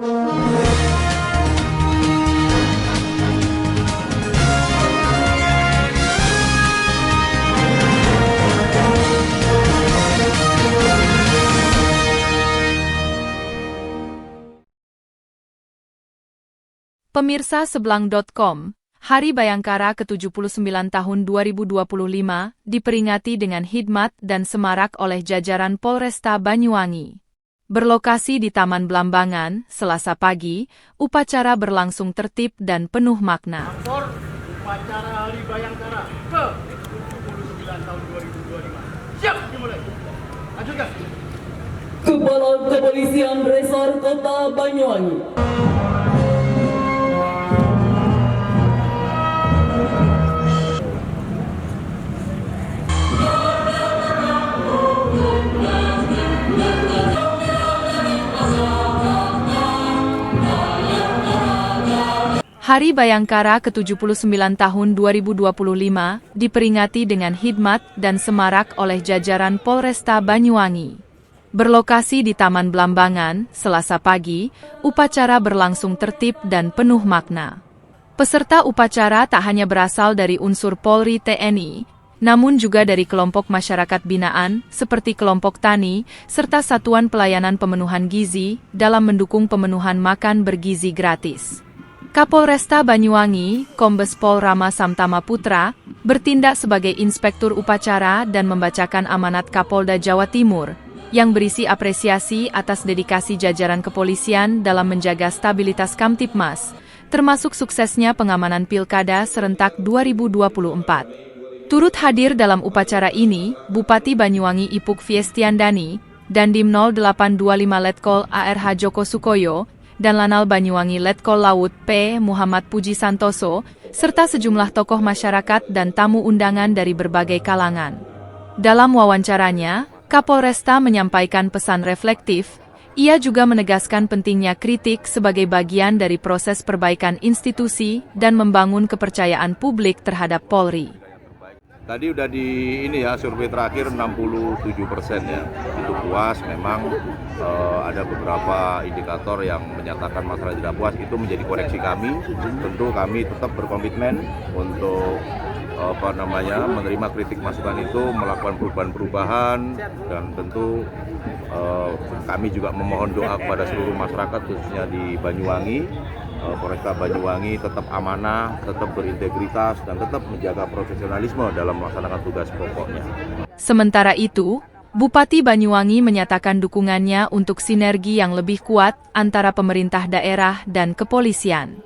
Pemirsa Sebelang.com, Hari Bayangkara ke-79 tahun 2025 diperingati dengan hikmat dan semarak oleh jajaran Polresta Banyuwangi. Berlokasi di Taman Blambangan, Selasa pagi, upacara berlangsung tertib dan penuh makna. Upacara Hari Bayangkara ke-79 tahun 2025. Siap dimulai. Lanjutkan. Kepala Kepolisian Resor Kota Banyuwangi. Hari Bayangkara ke-79 tahun 2025 diperingati dengan hikmat dan semarak oleh jajaran Polresta Banyuwangi. Berlokasi di Taman Blambangan, Selasa pagi, upacara berlangsung tertib dan penuh makna. Peserta upacara tak hanya berasal dari unsur Polri TNI, namun juga dari kelompok masyarakat binaan seperti kelompok tani, serta satuan pelayanan pemenuhan gizi dalam mendukung pemenuhan makan bergizi gratis. Kapolresta Banyuwangi, Kombes Pol Rama Samtama Putra, bertindak sebagai inspektur upacara dan membacakan amanat Kapolda Jawa Timur, yang berisi apresiasi atas dedikasi jajaran kepolisian dalam menjaga stabilitas Kamtipmas, termasuk suksesnya pengamanan Pilkada serentak 2024. Turut hadir dalam upacara ini, Bupati Banyuwangi Ipuk Fiestiandani, Dandim 0825 Letkol ARH Joko Sukoyo, dan Lanal Banyuwangi Letkol Laut P. Muhammad Puji Santoso, serta sejumlah tokoh masyarakat dan tamu undangan dari berbagai kalangan. Dalam wawancaranya, Kapolresta menyampaikan pesan reflektif. Ia juga menegaskan pentingnya kritik sebagai bagian dari proses perbaikan institusi dan membangun kepercayaan publik terhadap Polri. Tadi udah di survei terakhir 67% ya, itu puas. Memang ada beberapa indikator yang menyatakan masyarakat tidak puas, itu menjadi koreksi kami. Tentu kami tetap berkomitmen untuk menerima kritik masukan itu, melakukan perubahan-perubahan, dan tentu kami juga memohon doa kepada seluruh masyarakat khususnya di Banyuwangi. Polresta Banyuwangi tetap amanah, tetap berintegritas, dan tetap menjaga profesionalisme dalam melaksanakan tugas pokoknya. Sementara itu, Bupati Banyuwangi menyatakan dukungannya untuk sinergi yang lebih kuat antara pemerintah daerah dan kepolisian.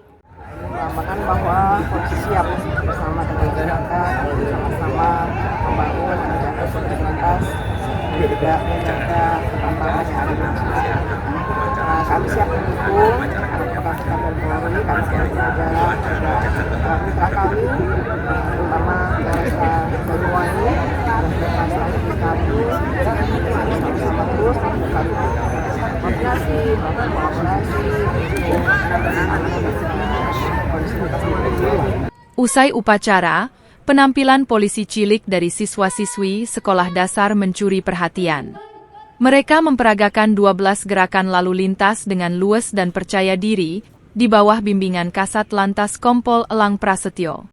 Melambangkan bahwa polisi siap bersama dengan masyarakat, sama-sama membangun menjaga stabilitas, juga menjaga ketentraman yang ada di masyarakat. Kami siap mendukung rekan-rekan dari Polri, kami siap menjaga mitra kami, terutama Polresta Banyuwangi, dan strategi kami sama-sama terus melakukan koordinasi, melakukan kolaborasi untuk Usai upacara, penampilan polisi cilik dari siswa-siswi sekolah dasar mencuri perhatian. Mereka memperagakan 12 gerakan lalu lintas dengan luwes dan percaya diri, di bawah bimbingan Kasat Lantas Kompol Elang Prasetyo.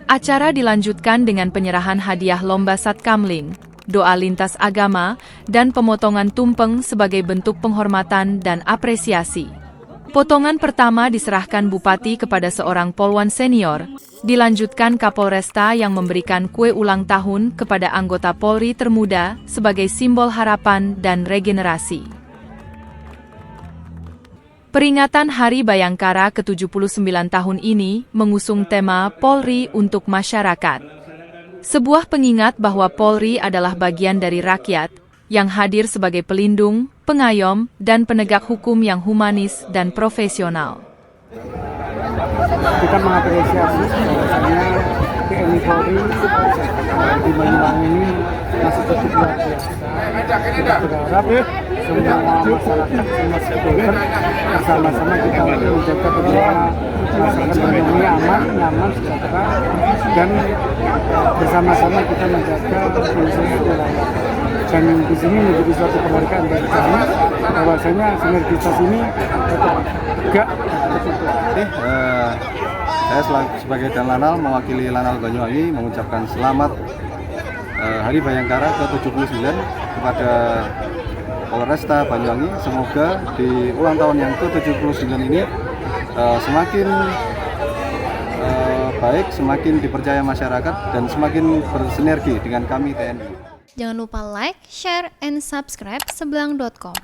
Acara dilanjutkan dengan penyerahan hadiah lomba Satkamling, doa lintas agama, dan pemotongan tumpeng sebagai bentuk penghormatan dan apresiasi. Potongan pertama diserahkan Bupati kepada seorang polwan senior, dilanjutkan Kapolresta yang memberikan kue ulang tahun kepada anggota Polri termuda sebagai simbol harapan dan regenerasi. Peringatan Hari Bayangkara ke-79 tahun ini mengusung tema Polri untuk Masyarakat. Sebuah pengingat bahwa Polri adalah bagian dari rakyat, yang hadir sebagai pelindung, pengayom, dan penegak hukum yang humanis dan profesional. kita mengapresiasi bahwasanya TNI Polri di Banyuwangi ini masih cukup luar biasa. Kita berharap semua masyarakat, semua stakeholder bersama-sama kita untuk menjaga bahwa masyarakat Banyuwangi aman, nyaman, sejahtera, dan bersama-sama kita menjaga fungsi wilayah. Dan di sini menjadi suatu kemerdekaan bagi kami bahwasanya sinergitas ini tetap tegak dan tetap kuat. Saya sebagai Dan Lanal mewakili Lanal Banyuwangi mengucapkan selamat Hari Bayangkara ke-79 kepada Polresta Banyuwangi. Semoga di ulang tahun yang ke-79 ini semakin baik, semakin dipercaya masyarakat, dan semakin bersinergi dengan kami TNI. Jangan lupa like, share, and subscribe sebelang.com.